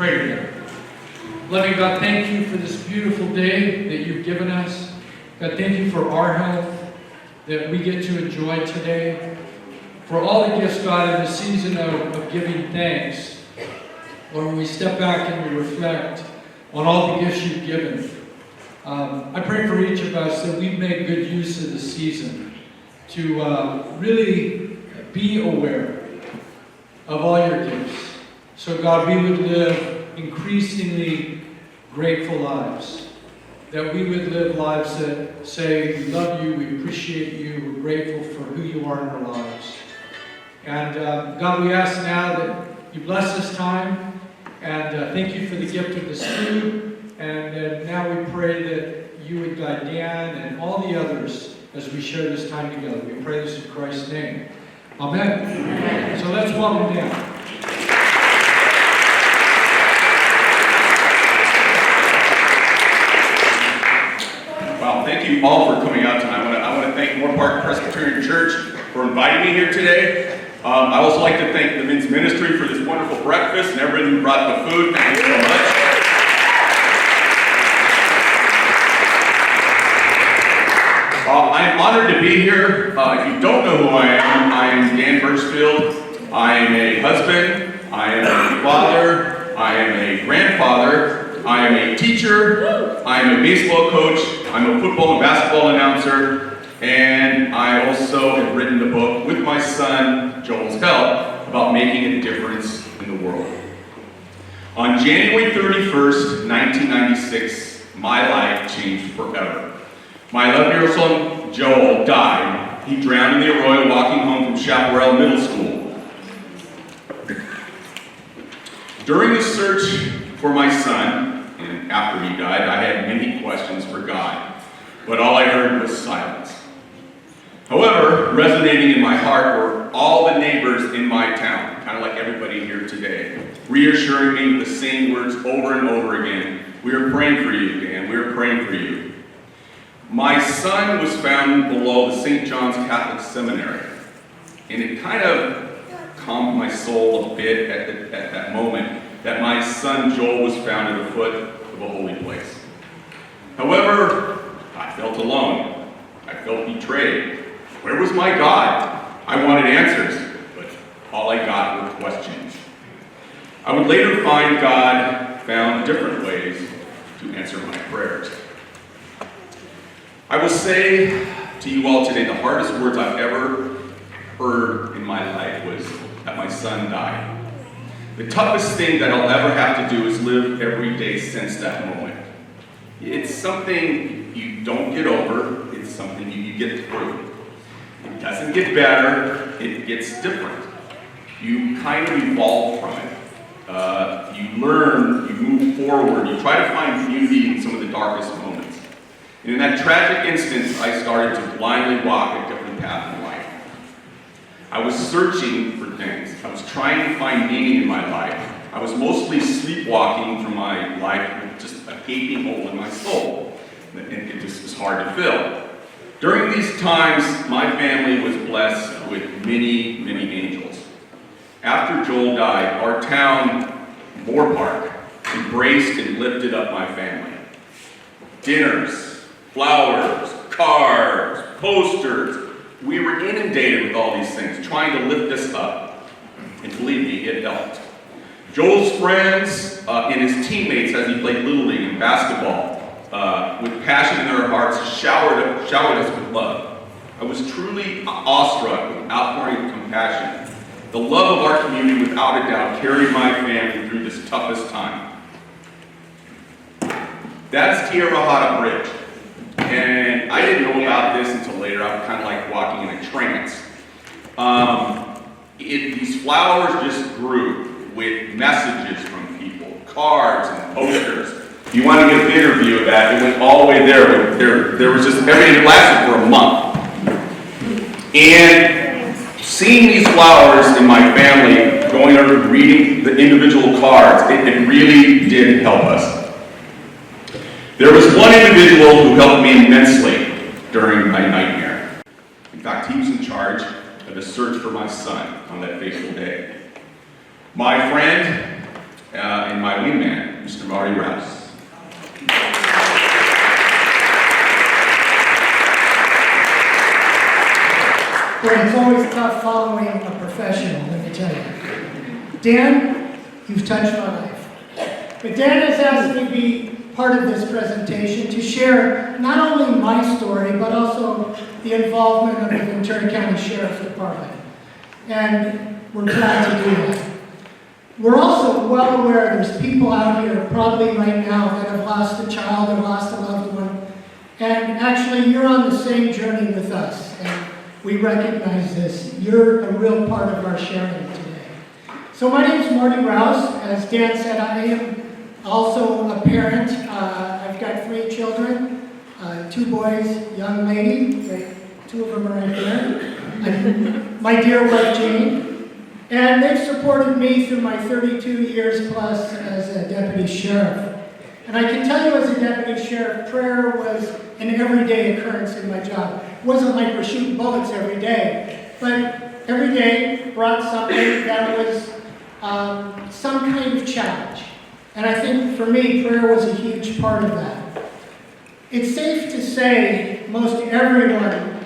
pray together. Loving God, thank you for this beautiful day that you've given us. God, thank you for our health that we get to enjoy today. For all the gifts, God, in the season of giving thanks, Lord, when we step back and we reflect on all the gifts you've given, I pray for each of us that we've made good use of the season to really be aware of all your gifts. So, God, we would live increasingly grateful lives. That we would live lives that say, we love you, we appreciate you, we're grateful for who you are in our lives. And God, we ask now that you bless this time, and thank you for the gift of this food. And now we pray that you would guide Dan and all the others as we share this time together. We pray this in Christ's name. Amen. Amen. So let's welcome Dan. Wow, thank you all for coming out tonight. I want to thank Moore Park Presbyterian Church for inviting me here today. I also like to thank the men's ministry for this wonderful breakfast and everybody who brought the food. Thank you so much. I'm honored to be here. If you don't know who I am Dan Burchfield. I am a husband, I am a father, I am a grandfather, I am a teacher, I am a baseball coach, I'm a football and basketball announcer, and I also have written the book with my son, Joel's help, about making a difference in the world. On January 31st, 1996, my life changed forever. My 11-year-old son, Joel, died. He drowned in the Arroyo walking home from Chaparral Middle School. During the search for my son, and after he died, I had many questions for God, but all I heard was silence. However, resonating in my heart were all the neighbors in my town, kind of like everybody here today, reassuring me with the same words over and over again. We are praying for you, Dan. We are praying for you. My son was found below the St. John's Catholic Seminary, and it kind of calmed my soul a bit at that moment that my son Joel was found at the foot of a holy place. However, I felt alone. I felt betrayed. Where was my God? I wanted answers, but all I got were questions. I would later find God found different ways to answer my prayers. I will say to you all today, the hardest words I've ever heard in my life was that my son died. The toughest thing that I'll ever have to do is live every day since that moment. It's something you don't get over, it's something you get through. It doesn't get better, it gets different. You kind of evolve from it. You learn, you move forward, you try to find beauty in some of the darkest moments. And in that tragic instance, I started to blindly walk a different path in life. I was searching for things. I was trying to find meaning in my life. I was mostly sleepwalking through my life with just a gaping hole in my soul. And it just was hard to fill. During these times, my family was blessed with many, many angels. After Joel died, our town, Moore Park, embraced and lifted up my family. Dinners, flowers, cards, posters. We were inundated with all these things, trying to lift us up. And believe me, it helped. Joel's friends and his teammates, as he played Little League and basketball, with passion in their hearts, showered us with love. I was truly awestruck with the outpouring of compassion. The love of our community, without a doubt, carried my family through this toughest time. That's Tierra Hada Bridge. And I didn't know about this until later. I was kind of like walking in a trance. These flowers just grew with messages from people, cards and posters. If you want to get a bigger view of that, it went all the way there. There was just everything. It lasted for a month. And seeing these flowers in my family, going over reading the individual cards, it really did help us. There was one individual who helped me immensely during my nightmare. In fact, he was in charge of the search for my son on that fateful day. My friend, and my wingman, Mr. Marty Rouse. Boy, it's always tough following a professional, let me tell you. Dan, you've touched my life. But Dan has asked me to be part of this presentation to share not only my story, but also the involvement of the Ventura County Sheriff's Department. And we're glad to do that. We're also well aware there's people out here probably right now that have lost a child or lost a loved one. And actually, you're on the same journey with us. And we recognize this. You're a real part of our sharing today. So my name is Marty Rouse. As Dan said, I am also a parent. I've got 3 children, 2 boys, young lady. Right, 2 of them are right there. My dear wife, Jane. And they've supported me through my 32 years plus as a deputy sheriff. And I can tell you as a deputy sheriff, prayer was an everyday occurrence in my job. It wasn't like we're shooting bullets every day, but every day brought something that was some kind of challenge. And I think for me, prayer was a huge part of that. It's safe to say most everyone,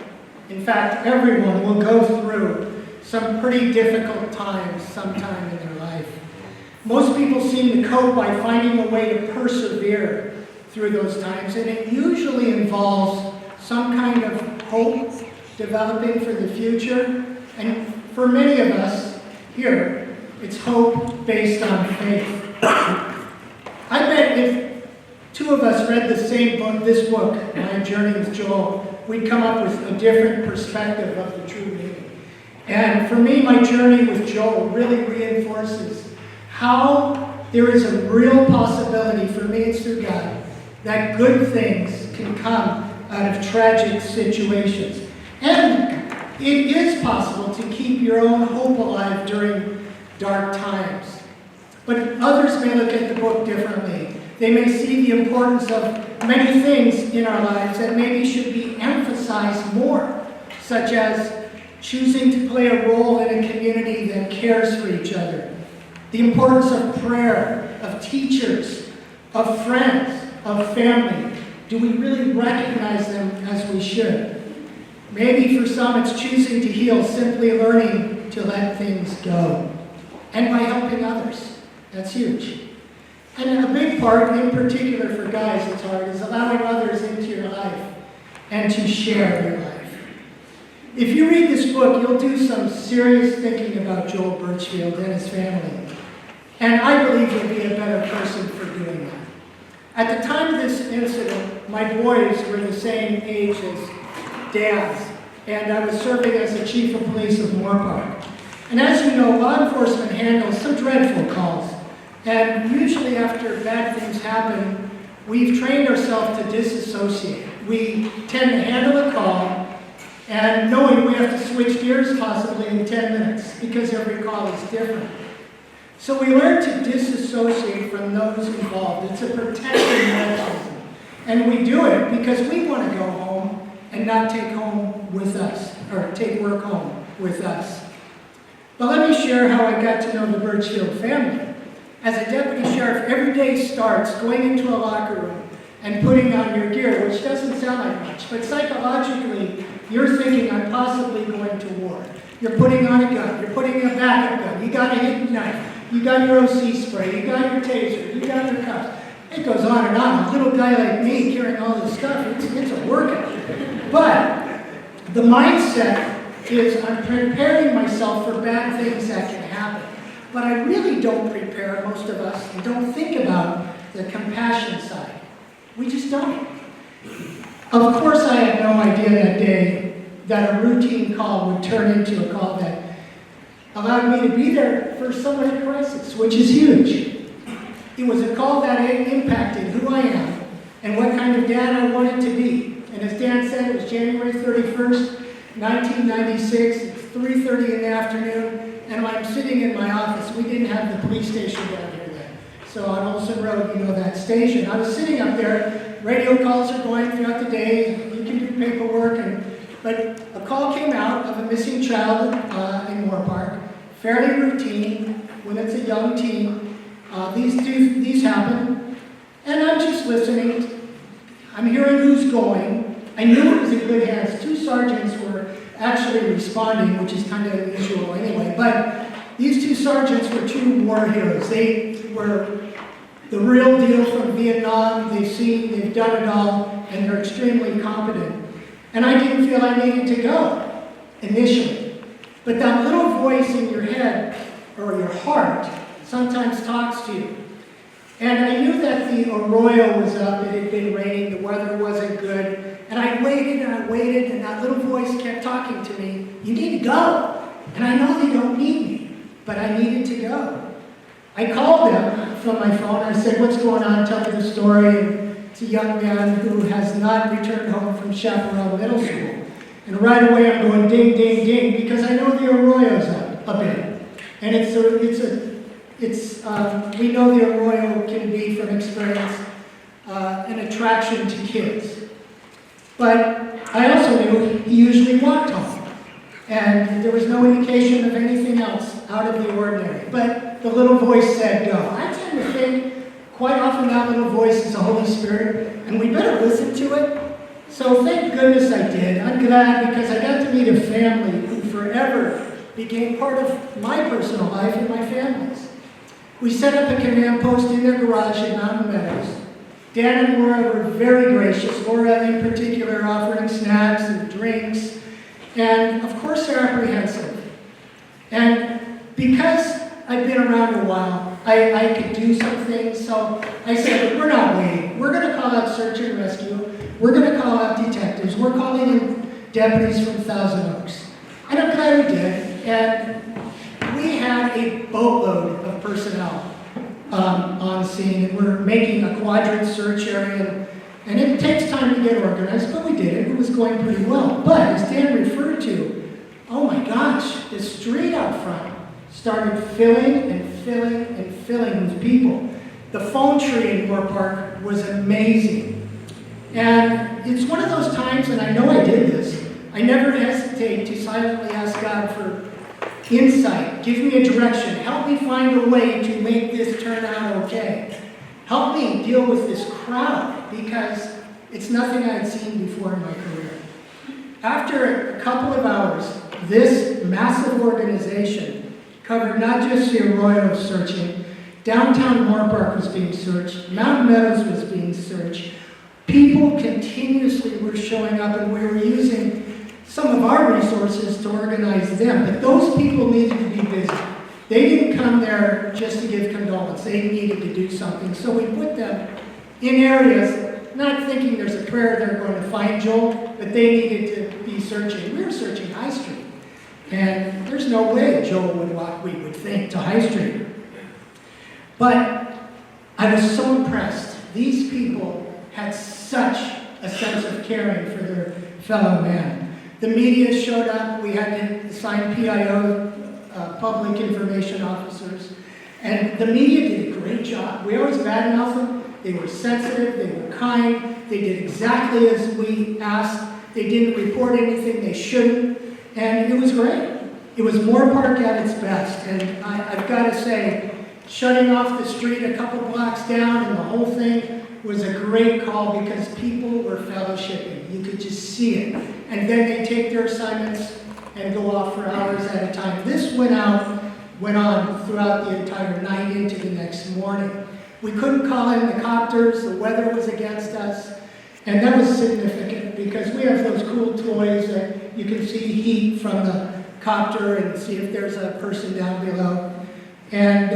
in fact everyone, will go through some pretty difficult times sometime in their life. Most people seem to cope by finding a way to persevere through those times, and it usually involves some kind of hope developing for the future. And for many of us here, it's hope based on faith. I bet if 2 of us read the same book, this book, My Journey with Joel, we'd come up with a different perspective of the true meaning. And for me, my journey with Joel really reinforces how there is a real possibility, for me it's through God, that good things can come out of tragic situations. And it is possible to keep your own hope alive during dark times. But others may look at the book differently. They may see the importance of many things in our lives that maybe should be emphasized more, such as choosing to play a role in a community that cares for each other, the importance of prayer, of teachers, of friends, of family. Do we really recognize them as we should? Maybe for some it's choosing to heal, simply learning to let things go. And by helping others. That's huge. And a big part, in particular for guys, it's hard, is allowing others into your life and to share your life. If you read this book, you'll do some serious thinking about Joel Burchfield and his family. And I believe you'll be a better person for doing that. At the time of this incident, my boys were the same age as Dan's, and I was serving as the chief of police of Moorpark. And as you know, law enforcement handles some dreadful calls. And usually after bad things happen, we've trained ourselves to disassociate. We tend to handle a call and knowing we have to switch gears possibly in 10 minutes because every call is different. So we learn to disassociate from those involved. It's a protective mechanism. And we do it because we want to go home and not take home with us, or take work home with us. But let me share how I got to know the Burchfield family. As a deputy sheriff, every day starts going into a locker room and putting on your gear, which doesn't sound like much, but psychologically, you're thinking, I'm possibly going to war. You're putting on a gun, you're putting a backup gun, you got a hidden knife, you got your OC spray, you got your taser, you got your cuffs. It goes on and on. A little guy like me carrying all this stuff, it's a workout. But the mindset is I'm preparing myself for bad things that can happen. But I really don't prepare, most of us, and don't think about the compassion side. We just don't. Of course, I had no idea that day that a routine call would turn into a call that allowed me to be there for someone in crisis, which is huge. It was a call that impacted who I am and what kind of dad I wanted to be. And as Dan said, it was January 31st, 1996. It's 3:30 in the afternoon. And I'm sitting in my office. We didn't have the police station down here then. So on Olson Road, you know that station. I was sitting up there. Radio calls are going throughout the day. You can do paperwork. But a call came out of a missing child in Moorpark. Fairly routine when it's a young teen. These happen, and I'm just listening. I'm hearing who's going. I knew it was in good hands. 2 sergeants were actually responding, which is kind of unusual anyway, but these 2 sergeants were 2 war heroes. They were the real deal from Vietnam. They've done it all, and they're extremely competent. And I didn't feel I needed to go initially. But that little voice in your head or your heart sometimes talks to you. And I knew that the arroyo was up, it had been raining, the weather wasn't good. And I waited, and that little voice kept talking to me, you need to go. And I know they don't need me, but I needed to go. I called them from my phone, I said, what's going on, tell me the story. And it's a young man who has not returned home from Chaparral Middle School. And right away I'm going ding, ding, ding, because I know the arroyo's up a bit. And we know the arroyo can be, from experience, an attraction to kids. But I also knew he usually walked home. And there was no indication of anything else out of the ordinary. But the little voice said, go. I tend to think quite often that little voice is the Holy Spirit, and we better listen to it. So thank goodness I did. I'm glad, because I got to meet a family who forever became part of my personal life and my family's. We set up a command post in their garage in Mountain Meadows. Dan and Laura were very gracious, Laura in particular offering snacks and drinks. And of course they're apprehensive. And because I've been around a while, I could do some things, so I said, we're not waiting. We're going to call out search and rescue. We're going to call out detectives. We're calling in deputies from Thousand Oaks. And I'm glad we did. And we had a boatload of personnel on scene, and we're making a quadrant search area. And it takes time to get organized, but we did it. It was going pretty well. But as Dan referred to, oh my gosh, the street out front started filling and filling and filling with people. The phone tree in Moore Park was amazing. And it's one of those times, and I know I did this, I never hesitate to silently ask God for insight. Give me a direction. Help me find a way to make this turn out okay. Help me deal with this crowd, because it's nothing I had seen before in my career. After a couple of hours, this massive organization covered not just the arroyo searching, downtown Moore Park was being searched, Mountain Meadows was being searched. People continuously were showing up, and we were using some of our resources to organize them, but those people needed to be busy. They didn't come there just to give condolence. They needed to do something. So we put them in areas, not thinking there's a prayer they're going to find Joel, but they needed to be searching. We were searching High Street. And there's no way Joel would walk, we would think, to High Street. But I was so impressed. These people had such a sense of caring for their fellow man. The media showed up. We had to assign PIO, public information officers. And the media did a great job. We always badmouth them. They were sensitive. They were kind. They did exactly as we asked. They didn't report anything they shouldn't. And it was great. It was Moore Park at its best. And I've got to say, shutting off the street a couple blocks down and the whole thing was a great call, because people were fellowshipping. You could just see it. And then they take their assignments and go off for hours at a time. This went on throughout the entire night into the next morning. We couldn't call in the copters. The weather was against us. And that was significant, because we have those cool toys that you can see heat from the copter and see if there's a person down below. And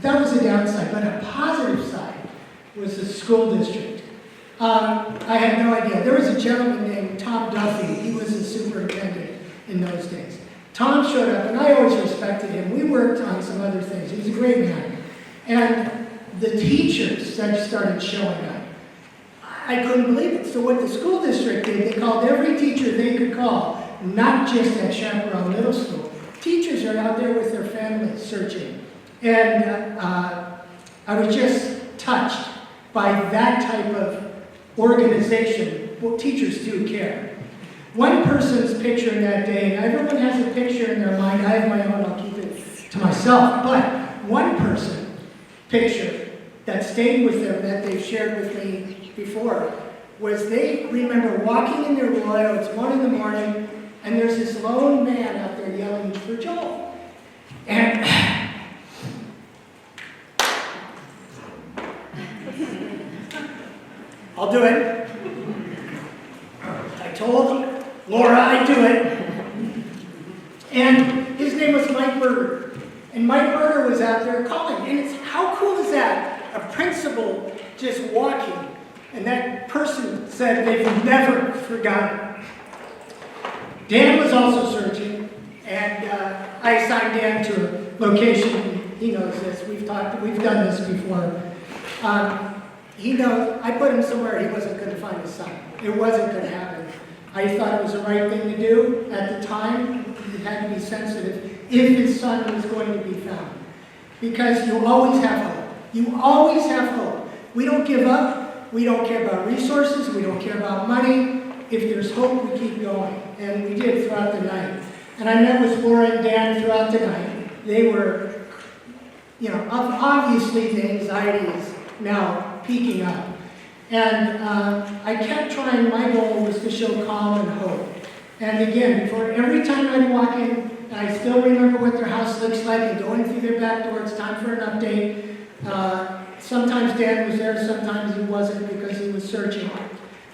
that was a downside. But a positive side was the school district. I had no idea. There was a gentleman named Tom Duffy. He was a superintendent in those days. Tom showed up, and I always respected him. We worked on some other things. He was a great man. And the teachers that started showing up, I couldn't believe it. So what the school district did, they called every teacher they could call, not just at Chaparral Middle School. Teachers are out there with their families searching. And I was just touched by that type of organization. Well, teachers do care. One person's picture in that day, and everyone has a picture in their mind. I have my own, I'll keep it to myself. But one person picture that stayed with them that they've shared with me before was they remember walking in their Royal, it's 1 in the morning, and there's this lone man out there yelling for Joel. And I'll do it. I told Laura I'd do it. And his name was Mike Berger. And Mike Berger was out there calling. And it's, how cool is that? A principal just walking. And that person said they've never forgotten. Dan was also searching. And I assigned Dan to a location. He knows this. We've done this before. He knows, I put him somewhere he wasn't going to find his son. It wasn't going to happen. I thought it was the right thing to do at the time. He had to be sensitive if his son was going to be found. Because you always have hope. You always have hope. We don't give up. We don't care about resources. We don't care about money. If there's hope, we keep going. And we did throughout the night. And I met with Laura and Dan throughout the night. They were, obviously the anxiety is now peaking up. And I kept trying, my goal was to show calm and hope. And again, before every time I'd walk in, and I still remember what their house looks like, and going through their back door, it's time for an update. Sometimes Dan was there, sometimes he wasn't because he was searching.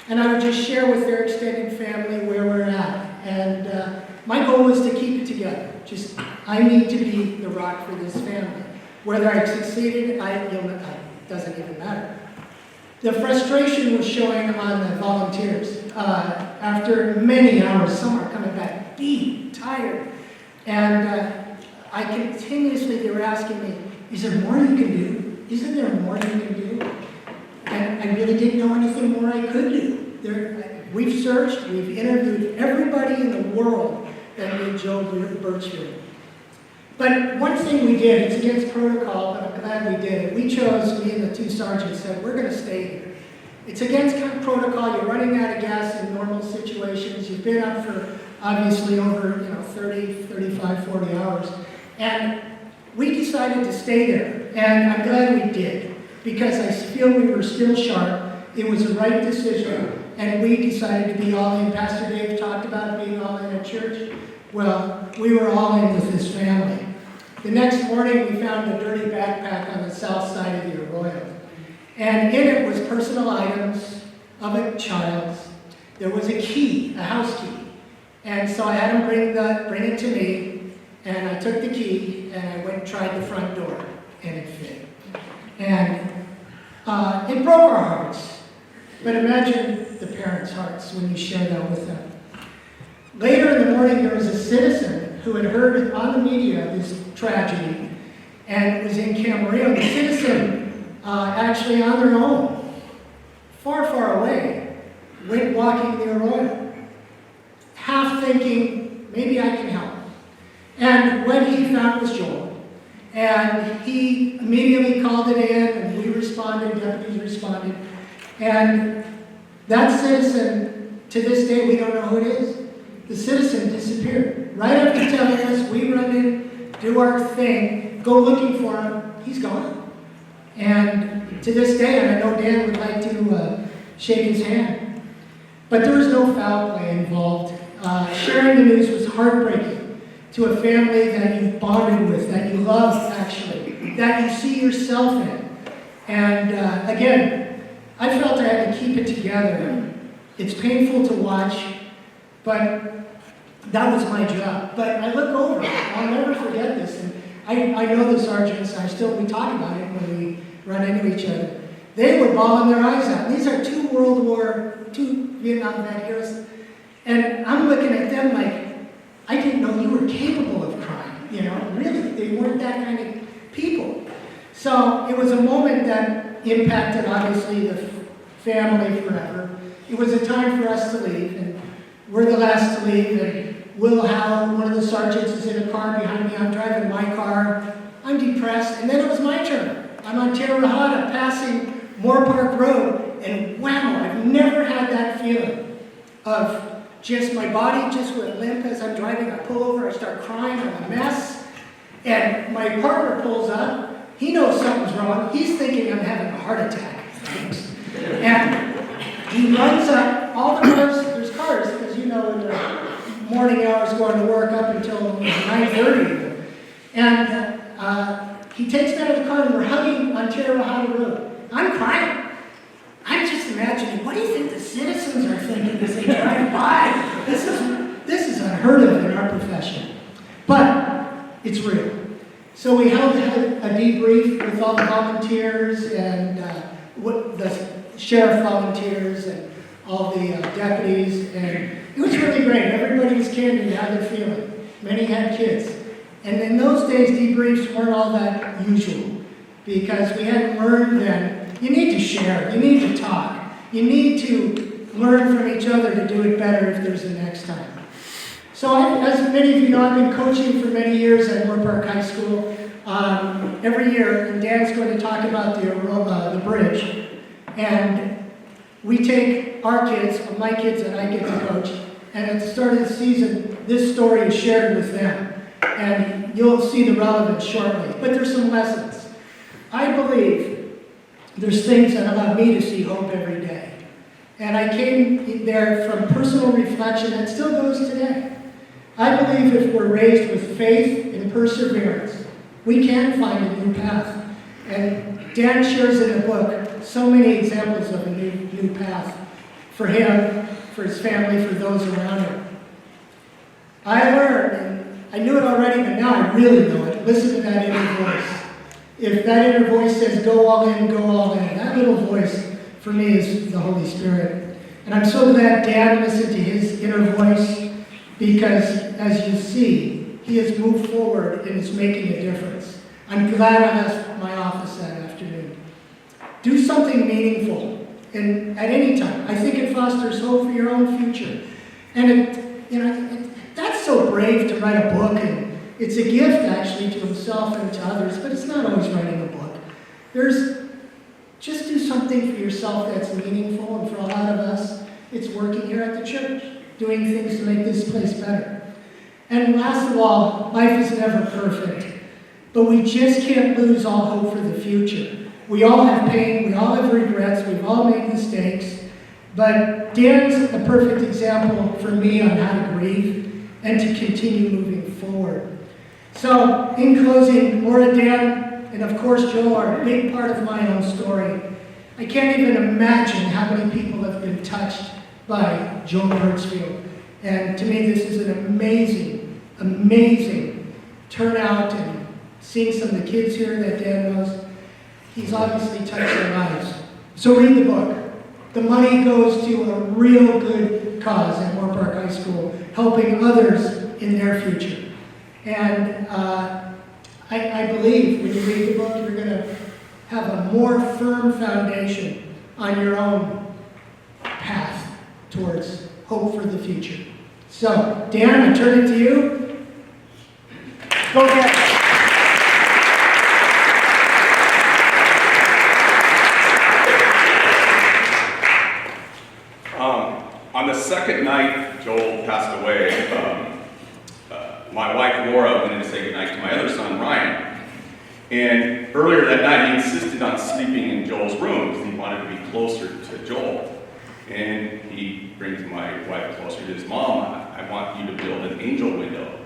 And I would just share with their extended family where we're at. And my goal was to keep it together. Just, I need to be the rock for this family. Whether I succeeded, it doesn't even matter. The frustration was showing on the volunteers. After many hours, some are coming back beat, tired. And I continuously, they were asking me, is there more you can do? Isn't there more you can do? And I really didn't know anything more I could do. We've searched, we've interviewed everybody in the world that knew Joe Burchfield. But one thing we did, it's against protocol, but I'm glad we did it. We chose, me and the 2 sergeants said, we're going to stay here. It's against kind of protocol. You're running out of gas in normal situations. You've been up for, obviously, over 30, 35, 40 hours. And we decided to stay there. And I'm glad we did, because I feel we were still sharp. It was the right decision. And we decided to be all in. Pastor Dave talked about being all in at church. Well, we were all in with this family. The next morning, we found a dirty backpack on the south side of the Arroyo. And in it was personal items of a child. There was a key, a house key. And so I had him bring it to me, and I took the key, and I went and tried the front door, and it fit. And it broke our hearts. But imagine the parents' hearts when you share that with them. Later in the morning, there was a citizen who had heard on the media this tragedy, and it was in Camarillo. The citizen, actually on their own, far, far away, went walking the Arroyo, half thinking, maybe I can help. And what he found was Joel. And he immediately called it in, and we responded, deputies responded. And that citizen, to this day, we don't know who it is. The citizen disappeared. Right after telling us, we run in, do our thing, go looking for him, he's gone. And to this day, and I know Dan would like to shake his hand, but there was no foul play involved. Sharing the news was heartbreaking to a family that you've bonded with, that you love, actually, that you see yourself in. And again, I felt I had to keep it together. It's painful to watch, but that was my job. But I look over, I'll never forget this, and I know the sergeants, we talk about it when we run into each other. They were bawling their eyes out. These are 2 Vietnam vet heroes, and I'm looking at them like, I didn't know you were capable of crying, really, they weren't that kind of people. So it was a moment that impacted, obviously, the family forever. It was a time for us to leave, and we're the last to leave, and Will Howard, one of the sergeants, is in a car behind me. I'm driving my car. I'm depressed, and then it was my turn. I'm on Terra Rajada, passing Moore Park Road, and whammo, I've never had that feeling of just my body just went limp as I'm driving. I pull over, I start crying, I'm a mess, and my partner pulls up, He knows something's wrong. He's thinking I'm having a heart attack. And he runs up, all the cars, there's cars, as you know, in the morning hours going to work up until 9:30. And he takes me out of the car and we're hugging on Terrahata Road. I'm crying. I'm just imagining, what do you think the citizens are thinking as they drive by? This is unheard of in our profession. But it's real. So we held a debrief with all the volunteers and the sheriff volunteers and all the deputies, and it was really great. Everybody was candid how they're feeling. Many had kids. And in those days, debriefs weren't all that usual because we hadn't learned then. You need to share. You need to talk. You need to learn from each other to do it better if there's a next time. So as many of you know, I've been coaching for many years at Moore Park High School. Every year, and Dan's going to talk about the bridge. And we take our kids, or my kids that I get to coach, and at the start of the season, this story is shared with them. And you'll see the relevance shortly. But there's some lessons. I believe there's things that allow me to see hope every day. And I came there from personal reflection that still goes today. I believe if we're raised with faith and perseverance, we can find a new path. And Dan shares in the book so many examples of a new path for him, for his family, for those around him. I learned, and I knew it already, but now I really know it. Listen to that inner voice. If that inner voice says, go all in, go all in, that little voice for me is the Holy Spirit. And I'm so glad Dan listened to his inner voice because, as you see, he has moved forward and is making a difference. I'm glad I left my office that afternoon. Do something meaningful and at any time. I think it fosters hope for your own future. And that's so brave to write a book, and it's a gift actually to himself and to others, but it's not always writing a book. Just do something for yourself that's meaningful, and for a lot of us, it's working here at the church, doing things to make this place better. And last of all, life is never perfect, but we just can't lose all hope for the future. We all have pain, we all have regrets, we've all made mistakes, but Dan's a perfect example for me on how to grieve and to continue moving forward. So, in closing, Laura, Dan, and of course Joe are a big part of my own story. I can't even imagine how many people have been touched by Joe Burchfield. And to me, this is an amazing, amazing turnout, and seeing some of the kids here that Dan knows, he's obviously touched their lives. So read the book. The money goes to a real good cause at Moore Park High School, helping others in their future. And I believe when you read the book, you're going to have a more firm foundation on your own path towards hope for the future. So, Dan, I turn it to you. Go get it. On the second night Joel passed away, my wife Laura went in to say goodnight to my other son Ryan. And earlier that night he insisted on sleeping in Joel's room because he wanted to be closer to Joel. And he brings my wife closer to his mom. I want you to build an angel window.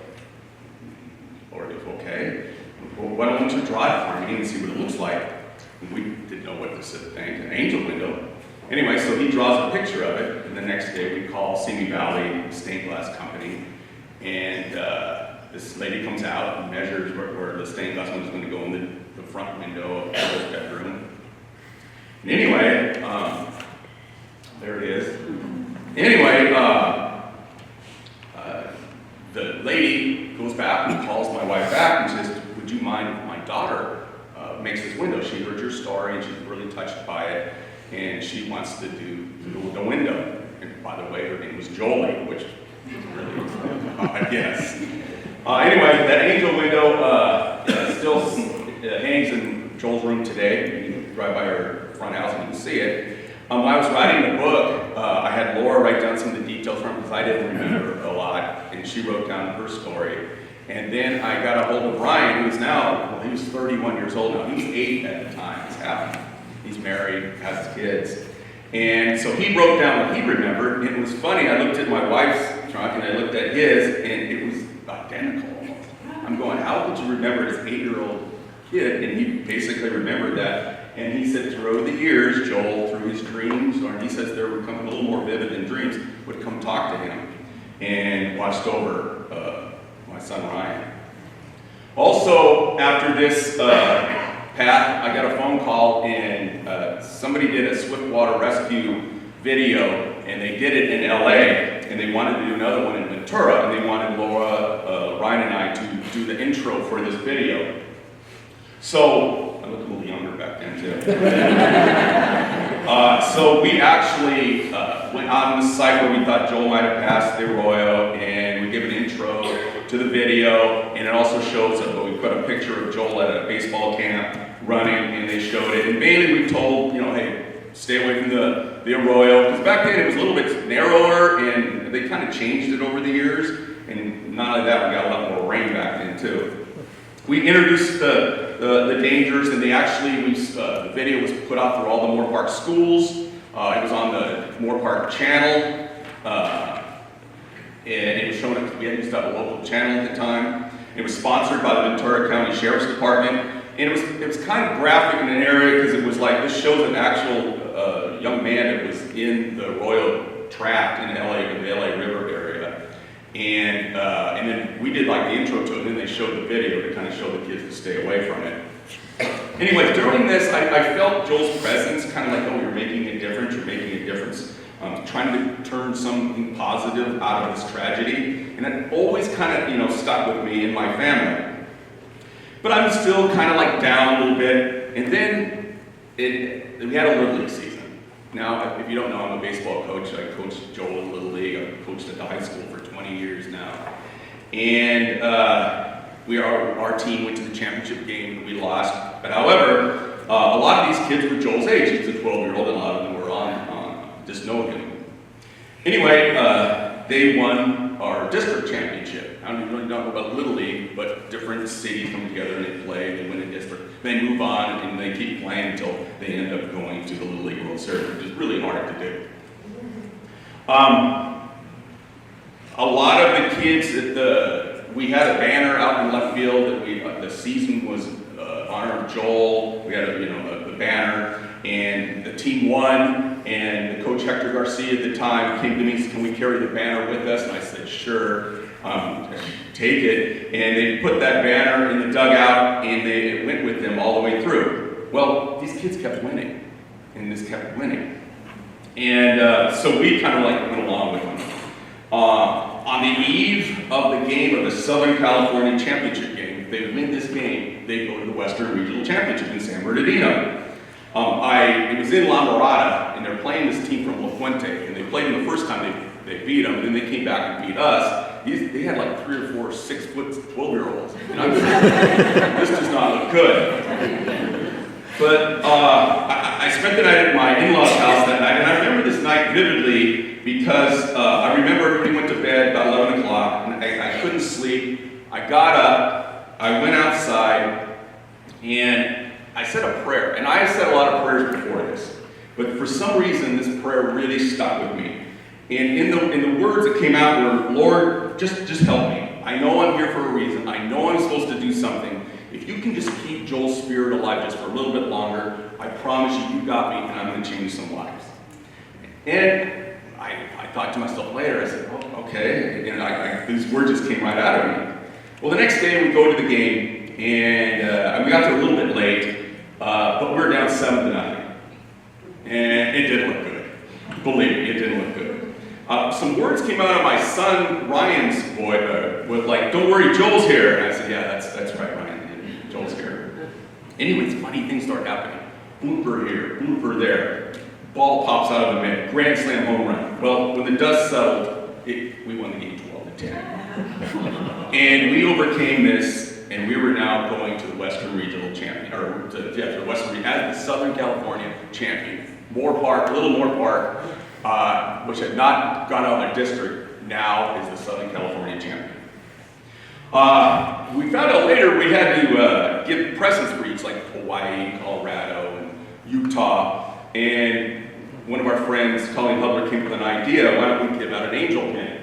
Laura goes, okay. Well, why don't you draw it for me and see what it looks like? And we didn't know what this thing, an angel window. Anyway, so he draws a picture of it, and the next day we call Simi Valley Stained Glass Company, and this lady comes out and measures where the stained glass window is going to go in the front window of Joel's bedroom. And anyway, there it is. Anyway, the lady goes back and calls my wife back and says, would you mind if my daughter makes this window? She heard your story and she's really touched by it. And she wants to do the window. And by the way, her name was Jolie, which is really, I guess. Anyway, that angel window still hangs in Joel's room today. You can drive by her front house and you can see it. When I was writing the book, I had Laura write down some of the details from it because I didn't remember a lot. And she wrote down her story. And then I got a hold of Ryan, who's now, well, he was 31 years old now. He was 8 at the time this happened. He's married, has his kids. And so he wrote down what he remembered. And it was funny, I looked at my wife's trunk and I looked at his, and it was identical. I'm going, how could you remember his 8-year-old kid? And he basically remembered that. And he said through the years, Joel, through his dreams, or he says they were becoming a little more vivid than dreams, would come talk to him and watched over my son Ryan. Also, after this, Pat, I got a phone call and somebody did a swiftwater rescue video, and they did it in LA, and they wanted to do another one in Ventura, and they wanted Laura, Ryan and I to do the intro for this video. So, I looked a little younger back then too. So we actually went on the site where we thought Joel might have passed the Arroyo, and we give an intro to the video, and it also shows that we put a picture of Joel at a baseball camp running, and they showed it. And mainly we told, hey, stay away from the Arroyo, because back then it was a little bit narrower, and they kind of changed it over the years. And not only that, we got a lot more rain back then too. We introduced the dangers, and the video was put out through all the Moore Park schools. It was on the Moore Park channel, and it was shown we used to have a local channel at the time. It was sponsored by the Ventura County Sheriff's Department, and it was kind of graphic in an area because it was like, this shows an actual young man that was in the Arroyo trapped in the LA River area. And then we did like the intro to it, and then they showed the video to kind of show the kids to stay away from it. Anyway, during this, I felt Joel's presence, kind of like, oh, you're making a difference, trying to turn something positive out of this tragedy. And it always kind of, stuck with me and my family. But I'm still kind of like down a little bit. And then we had a Little League season. Now, if you don't know, I'm a baseball coach. I coached Joel in Little League. I've coached at the high school for 20 years now. And our team went to the championship game. We lost. But however, a lot of these kids were Joel's age. He's a 12-year-old, and a lot of them were on just knowing him. Anyway, they won our district championship. I don't really know about Little League, but different cities come together and they play, they win a district. They move on and they keep playing until they end up going to the Little League World Series, which is really hard to do. A lot of the kids we had a banner out in left field that the season was honor of Joel. We had the banner, and the team won. And Coach Hector Garcia at the time came to me and said, "Can we carry the banner with us?" And I said, "Sure, take it." And they put that banner in the dugout, and it went with them all the way through. Well, these kids kept winning, and this kept winning, and so we kind of like went along with them. On the eve of the game of the Southern California Championship game, if they win this game, they go to the Western Regional Championship in San Bernardino. It was in La Mirada, and they're playing this team from La Fuente, and they played them the first time they beat them, and then they came back and beat us. They had like 3 or 4 6-foot 12-year-olds, and I'm this does not look good. But I spent the night at my in-laws' house that night, and I remember this night vividly because I remember everybody went to bed about 11 o'clock, and I couldn't sleep. I got up, I went outside, and I said a prayer. And I had said a lot of prayers before this, but for some reason this prayer really stuck with me. And in the words that came out were, "Lord, just help me. I know I'm here for a reason. I know I'm supposed to do something. If you can just keep Joel's spirit alive just for a little bit longer, I promise you got me, and I'm going to change some lives." And I thought to myself later, I said, "Oh, okay." And these words just came right out of me. Well, the next day we go to the game, and we got there a little bit late, but we were down 7-0. And it didn't look good. Believe me, it didn't look good. Some words came out of my son Ryan's voice with like, "Don't worry, Joel's here." And I said, "Yeah, that's right, Ryan. Joel's here." Anyways, funny things start happening. Blooper here, blooper there. Ball pops out of the mitt. Grand slam home run. Well, when the dust settled, we won the game 12-10. And we overcame this, and we were now going to the Western Regional Champion, or to the Western Region as the Southern California Champion. Moore Park, Little Moore Park, which had not gone out of their district, now is the Southern California Champion. We found out later we had to give presents for each, like Hawaii, Colorado, and Utah. And one of our friends, Colleen Hubler, came with an idea, why don't we give out an angel pin?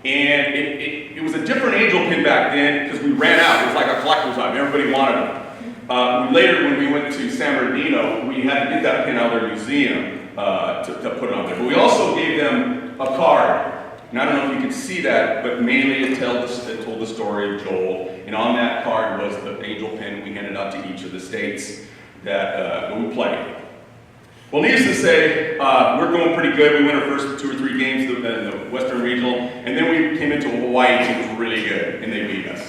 And it was a different angel pin back then because we ran out. It was like a collector's item. Everybody wanted them. Later, when we went to San Bernardino, we had to get that pin out of their museum to put it on there. But we also gave them a card. And I don't know if you can see that, but mainly it told the story of Joel. And on that card was the angel pin we handed out to each of the states that we played. Well, needless to say, we're going pretty good. We won our first 2 or 3 games in the Western Regional, and then we came into a Hawaii team that was really good, and they beat us.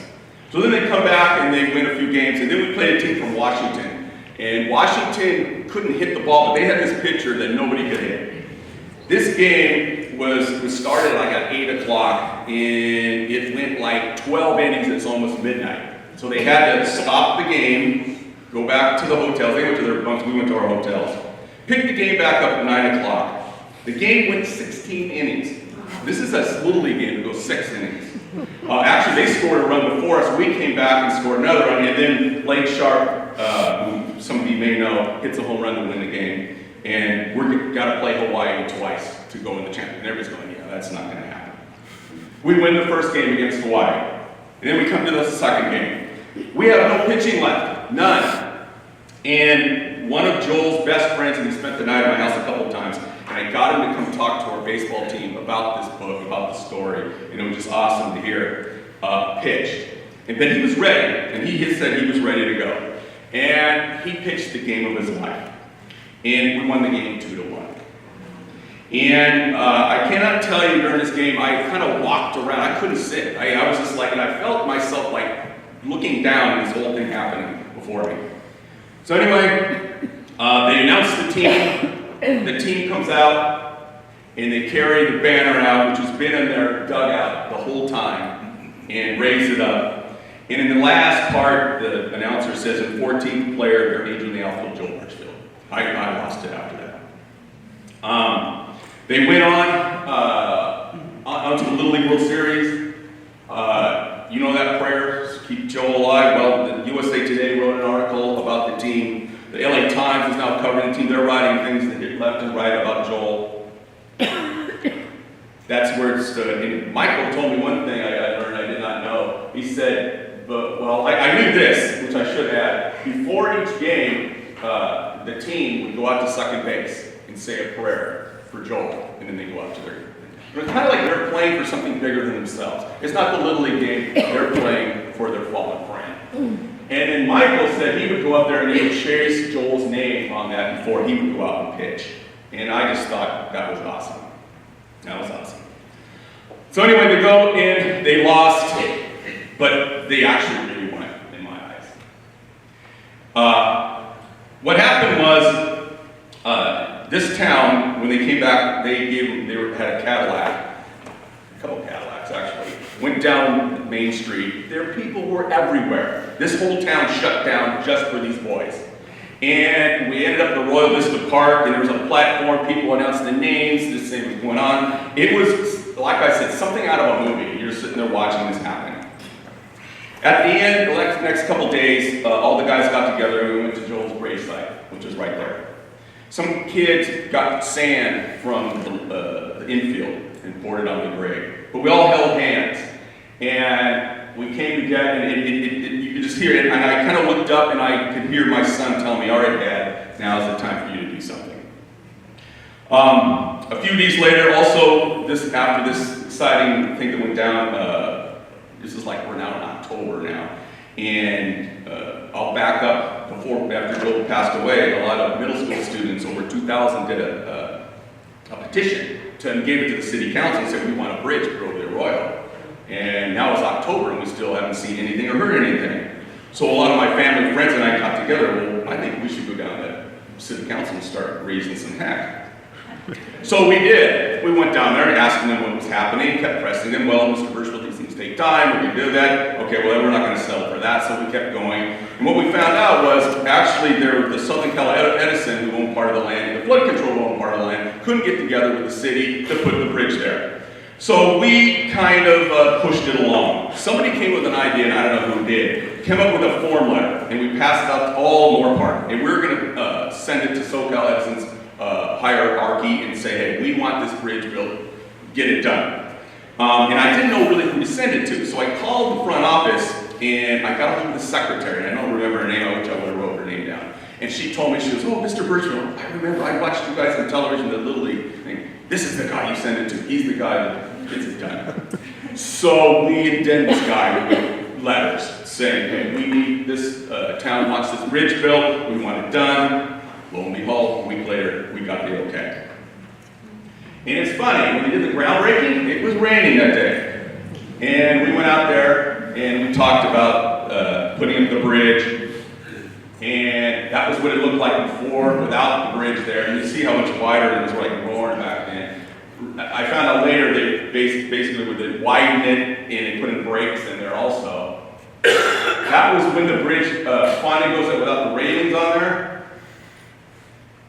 So then they come back and they win a few games, and then we played a team from Washington. And Washington couldn't hit the ball, but they had this pitcher that nobody could hit. This game was started like at 8 o'clock, and it went like 12 innings. It's almost midnight. So they had to stop the game, go back to the hotels. They went to their bunks, we went to our hotels. Picked the game back up at 9 o'clock. The game went 16 innings. This is a Little League game that goes 6 innings. Actually, they scored a run before us. We came back and scored another run, and then Blake Sharp, who some of you may know, hits a home run to win the game. And we're got to play Hawaii twice to go in the championship. And everybody's going, yeah, that's not going to happen. We win the first game against Hawaii. And then we come to the second game. We have no pitching left, none. And one of Joel's best friends, and he spent the night at my house a couple times, and I got him to come talk to our baseball team about this book, about the story, and it was just awesome to hear pitched. And then he was ready, and he said he was ready to go. And he pitched the game of his life. And we won the game 2-1. And I cannot tell you during this game, I kind of walked around. I couldn't sit. I was just like, and I felt myself like looking down at this whole thing happening before me. So anyway, they announced the team. The team comes out, and they carry the banner out, which has been in their dugout the whole time, and raise it up. And in the last part, the announcer says, in 14th player, their angel in the outfield, Joel Burchfield. I lost it after that. They went on to the Little League World Series. You know that prayer, keep Joel alive. Well, the USA Today wrote an article about the team. The LA Times is now covering the team. They're writing things that hit left and right about Joel. That's where it stood. And Michael told me one thing I learned I did not know. He said, I knew this, which I should add. Before each game, the team would go out to second base and say a prayer for Joel, and then they go out to their. It's kind of like they're playing for something bigger than themselves. It's not the Little League game, they're playing for their fallen friend. And then Michael said he would go up there and he would chase Joel's name on that before he would go out and pitch. And I just thought that was awesome. That was awesome. So anyway, they go in, they lost, but they actually really won in my eyes. What happened was, this town, when they came back, they had a Cadillac, a couple Cadillacs actually, went down Main Street. Their people were everywhere. This whole town shut down just for these boys. And we ended up at the Royal Vista Park, and there was a platform, people announced the names, this thing was going on. It was, like I said, something out of a movie. You're sitting there watching this happen. At the end, the next couple days, all the guys got together and we went to Joel's gravesite, which is right there. Some kids got sand from the infield and poured it on the grave. But we all held hands. And we came together, and you could just hear it. And I kind of looked up, and I could hear my son tell me, all right, Dad, now's the time for you to do something. A few days later, also, after this exciting thing that went down, this is like we're now in October now. And I'll back up after Joel passed away, a lot of middle school students, over 2,000, did a petition and gave it to the city council and said, we want a bridge for over the Royal. And now it's October and we still haven't seen anything or heard anything. So a lot of my family, friends, and I got together, well, I think we should go down to city council and start raising some heck. So we did. We went down there and asking them what was happening, kept pressing them. Well, Mr. Burchfield, these things take time. We're going to do that. Okay, well, we're not going to settle for that. So we kept going. And what we found out was actually the Southern Cal Edison, who owned part of the land, and the flood control who owned part of the land, couldn't get together with the city to put the bridge there. So we kind of pushed it along. Somebody came with an idea, and I don't know who did, came up with a form letter, and we passed it out to all Moore Park. And we were going to send it to SoCal Edison's hierarchy and say, hey, we want this bridge built, get it done. And I didn't know really who to send it to, so I called the front office, and I got hold of the secretary, and I don't remember her name, I wish I would have wrote her name down. And she told me, she goes, oh, Mr. Burchfield, I remember, I watched you guys on television, the Little League thing. This is the guy you send it to. He's the guy that gets it done. So we indent this guy with letters saying, hey, we need this, town wants this bridge built, we want it done. Lo and behold, a week later, we got the okay. And it's funny, when we did the groundbreaking, it was raining that day. And we went out there and we talked about putting up the bridge. And that was what it looked like before, without the bridge there. And you see how much wider it was, like roaring back then. I found out later they basically would widen it and they put in brakes in there also. That was when the bridge finally goes up without the railings on there.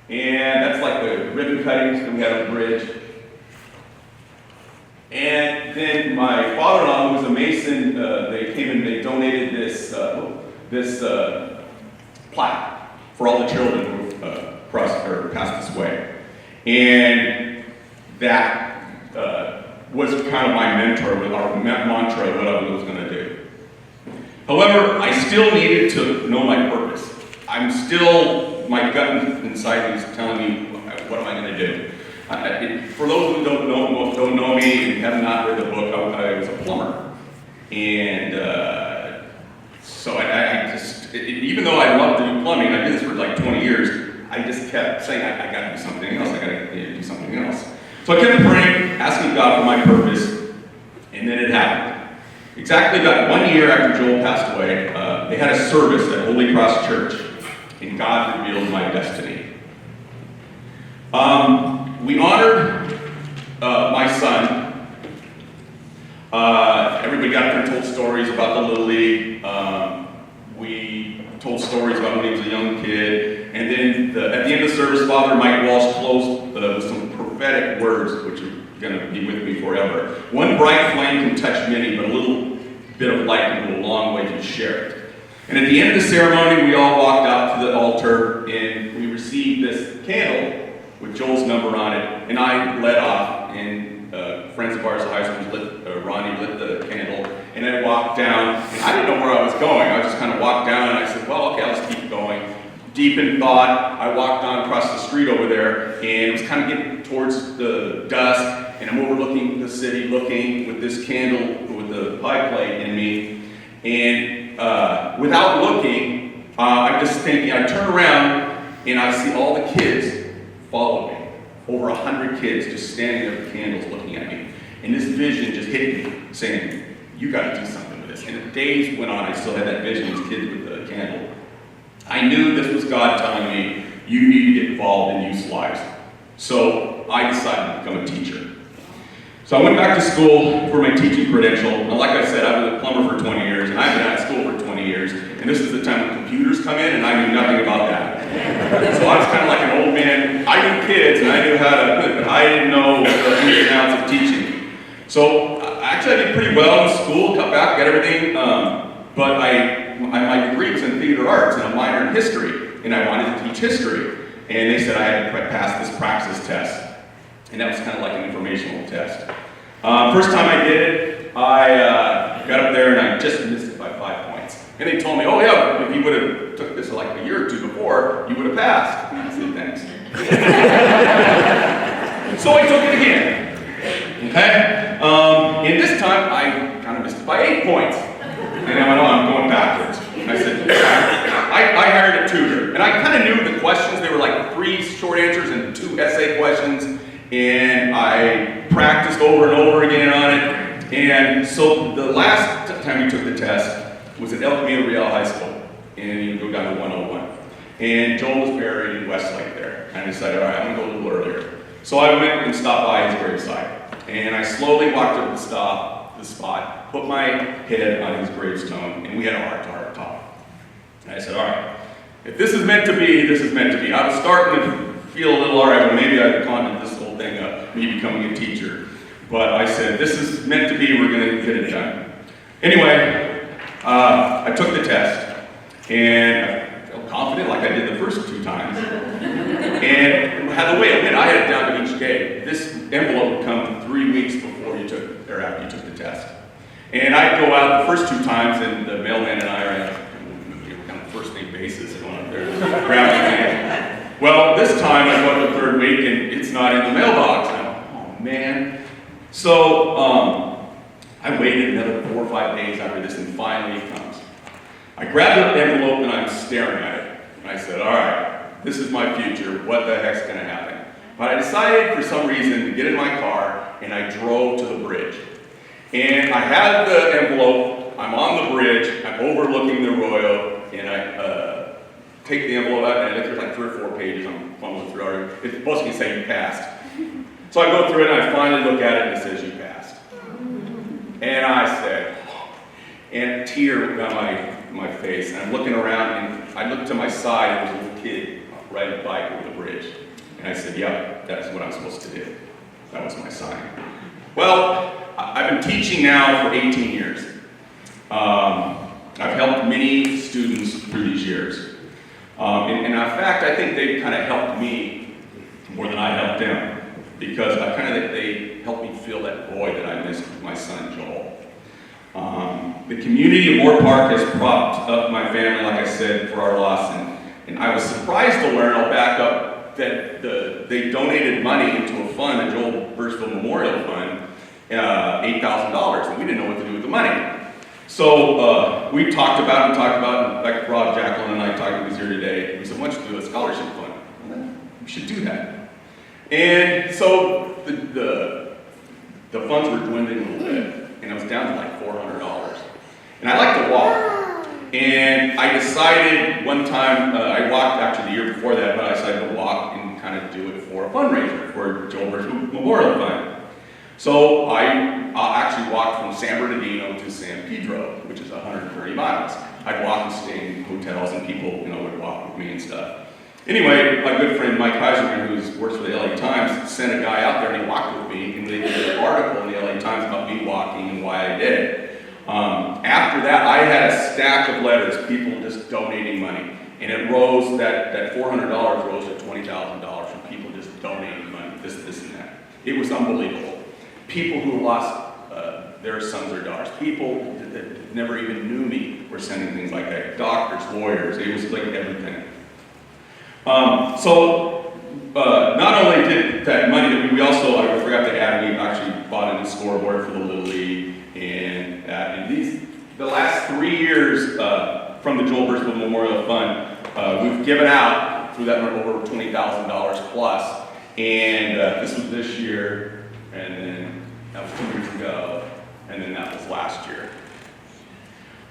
And that's like the ribbon cuttings that we had on the bridge. And then my father-in-law, who was a mason, they came and they donated this plaque for all the children who passed this way. And that was kind of my mentor, with our mantra of what I was going to do. However, I still needed to know my purpose. My gut inside me is telling me, what am I going to do? For those who don't know me and have not read the book, I was a plumber. And so I just, even though I loved to do plumbing, I did this for like 20 years, I just kept saying, I got to do something else, I got to do something else. So I kept praying, asking God for my purpose, and then it happened. Exactly about 1 year after Joel passed away, they had a service at Holy Cross Church, and God revealed my destiny. We honored my son. Everybody got up there and told stories about the Little League. We told stories about when he was a young kid. And then at the end of the service, Father Mike Walsh closed with some prophetic words, which are going to be with me forever. One bright flame can touch many, but a little bit of light can go a long way to share it. And at the end of the ceremony, we all walked out to the altar and we received this candle with Joel's number on it. And I led off, and friends of ours at high school, Ronnie lit the candle. And I walked down, and I didn't know where I was going. I just kind of walked down, and I said, well, okay, I'll just keep going. Deep in thought, I walked on across the street over there, and it was kind of getting towards the dusk, and I'm overlooking the city, looking with this candle with the pie plate in me. And without looking, I'm just thinking, I turn around, and I see all the kids follow me. Over 100 kids just standing there with candles looking at me. And this vision just hit me, saying, you got to do something with this. And the days went on, I still had that vision, these kids with the candle. I knew this was God telling me, you need to get involved in youth lives. So I decided to become a teacher. So I went back to school for my teaching credential. And like I said, I was a plumber for 20 years, and I've been out of school for 20 years. And this is the time when computers come in, and I knew nothing about that. So I was kind of like an old man. I knew kids, and I knew how to, but I didn't know the ins and outs of teaching. So actually, I did pretty well in school, cut back, got everything. But my degree was in theater arts and a minor in history, and I wanted to teach history. And they said I had to pass this praxis test. And that was kind of like an informational test. First time I did it, I got up there and I just missed it by 5 points. And they told me, oh yeah, if you would have took this like a year or two before, you would have passed. I said, thanks. So I took it again. Okay? And this time, I kind of missed it by 8 points. And I went, oh, I'm going backwards. I said, I hired a tutor. And I kind of knew the questions. They were like 3 short answers and 2 essay questions. And I practiced over and over again on it. And so the last time we took the test was at El Camino Real High School. And you go down to 101. And Joel was buried in Westlake there. And I decided, all right, I'm going to go a little earlier. So I went and stopped by his graveside. And I slowly walked up the spot, put my head on his gravestone, and we had a heart-to-heart talk. And I said, all right, if this is meant to be, this is meant to be. I was starting to feel a little all right, well, maybe I've gone to this whole thing of me becoming a teacher. But I said, this is meant to be, we're going to get it done. Anyway, I took the test, and I felt confident like I did the first 2 times. And the way it went, I had it down to each day. This envelope would come 3 weeks before you took, or after you took the test. And I'd go out the first 2 times, and the mailman and I were kind of first name basis going up there, grabbing the name. Well, this time I go to the 3rd week, and it's not in the mailbox. And I'm like, oh man. So I waited another 4 or 5 days after this, and finally it comes. I grabbed the envelope, and I'm staring at it. And I said, all right, this is my future. What the heck's going to happen? But I decided for some reason to get in my car, and I drove to the bridge. And I had the envelope, I'm on the bridge, I'm overlooking the arroyo, and I take the envelope out, and I look, there's like 3 or 4 pages, I'm fumbling through it. It's supposed to say you passed. So I go through it, and I finally look at it, and it says you passed. And I said, and a tear went down my face, and I'm looking around, and I look to my side, and there's a little kid riding a bike over the bridge. And I said, yeah, that's what I'm supposed to do. That was my sign. Well, I've been teaching now for 18 years. I've helped many students through these years. And in fact, I think they've kind of helped me more than I helped them, because they helped me fill that void that I missed with my son, Joel. The community of Moore Park has propped up my family, like I said, for our loss. And I was surprised to learn, I'll back up, that they donated money into a fund, the Joel Burchfield Memorial Fund, $8,000, and we didn't know what to do with the money. So we talked about it, like Rob, Jacqueline, and I talked, he was here today. We said, why don't you do a scholarship fund? Well, we should do that. And so the funds were dwindling a little bit, and it was down to like $400. And I like to walk. And I decided one time, I walked actually the year before that, but I decided to walk and kind of do it for a fundraiser for Joel Burchfield Memorial Fund. So I actually walked from San Bernardino to San Pedro, which is 130 miles. I'd walk and stay in hotels, and people, would walk with me and stuff. Anyway, my good friend Mike Heiserman, who works for the LA Times, sent a guy out there and he walked with me, and they did an article in the LA Times about me walking and why I did it. After that, I had a stack of letters, people just donating money, and it rose, that $400 rose to $20,000 from people just donating money, this and that. It was unbelievable. People who lost their sons or daughters, people that never even knew me were sending things like that. Doctors, lawyers, it was like everything. So not only did that money, we also, I forgot to add, we actually bought a new scoreboard for the Little League, and the last 3 years from the Joel Burchfield Memorial Fund, we've given out through that over $20,000 plus, and this was this year, and then that was 2 years ago, and then that was last year.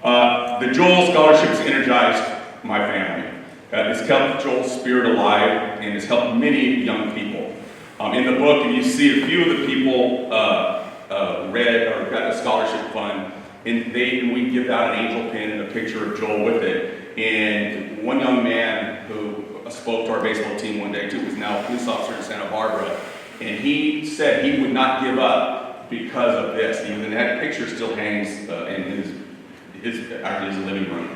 The Joel Scholarship has energized my family. It's kept Joel's spirit alive, and it's helped many young people. In the book, and you see a few of the people read or got the scholarship fund, and we give out an angel pin and a picture of Joel with it. And one young man who spoke to our baseball team one day, too, was now a police officer in Santa Barbara, and he said he would not give up because of this. And that picture still hangs in his living room.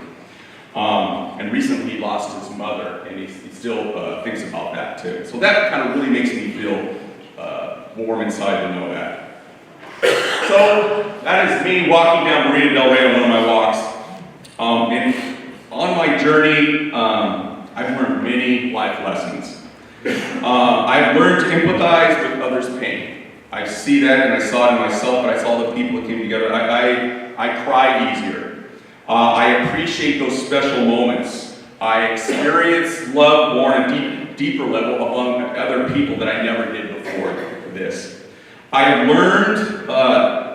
And recently he lost his mother, and he still thinks about that too. So that kind of really makes me feel warm inside to know that. So that is me walking down Marina Del Rey on one of my walks. And on my journey, I've learned many life lessons. I've learned to empathize with others' pain. I see that, and I saw it in myself, but I saw the people that came together. I cry easier. I appreciate those special moments. I experience love more on a deeper level among other people that I never did before this. I have learned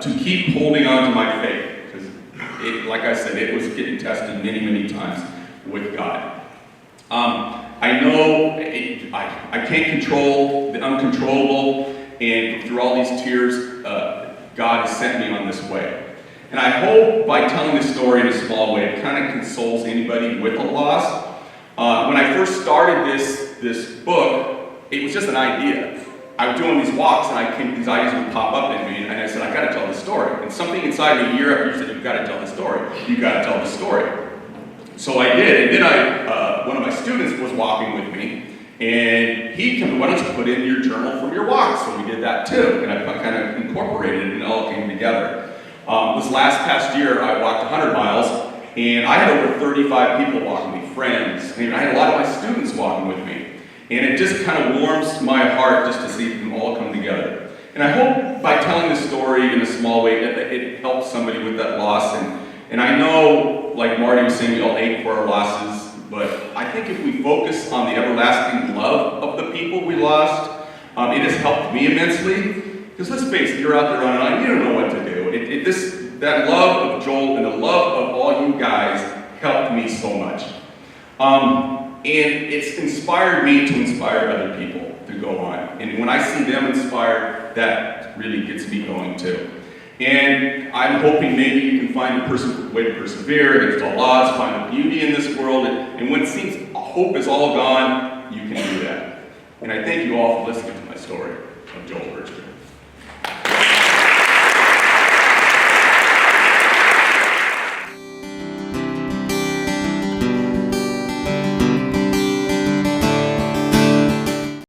to keep holding on to my faith, because, like I said, it was getting tested many, many times with God. I know I can't control the uncontrollable, and through all these tears, God has sent me on this way. And I hope by telling this story in a small way, it kind of consoles anybody with a loss. When I first started this book, it was just an idea. I was doing these walks, and these ideas would pop up in me, and I said, I gotta tell the story. And something inside me, year after year, said, you gotta tell the story. You gotta tell the story. So I did, and then one of my students was walking with me, and he told me, why don't you put in your journal from your walks? So we did that too, and I kind of incorporated it, and it all came together. This past year, I walked 100 miles, and I had over 35 people walking with me, friends, and I had a lot of my students walking with me. And it just kind of warms my heart just to see them all come together. And I hope by telling the story in a small way that it helps somebody with that loss. And I know, like Marty was saying, we all ache for our losses, but I think if we focus on the everlasting love of the people we lost, it has helped me immensely. Because let's face it, you're out there on an island, you don't know what to do. That love of Joel and the love of all you guys helped me so much. And it's inspired me to inspire other people to go on. And when I see them inspired, that really gets me going too. And I'm hoping maybe you can find a way to persevere against all odds, find the beauty in this world, and when it seems hope is all gone, you can do that. And I thank you all for listening to my story of Joel Burchfield.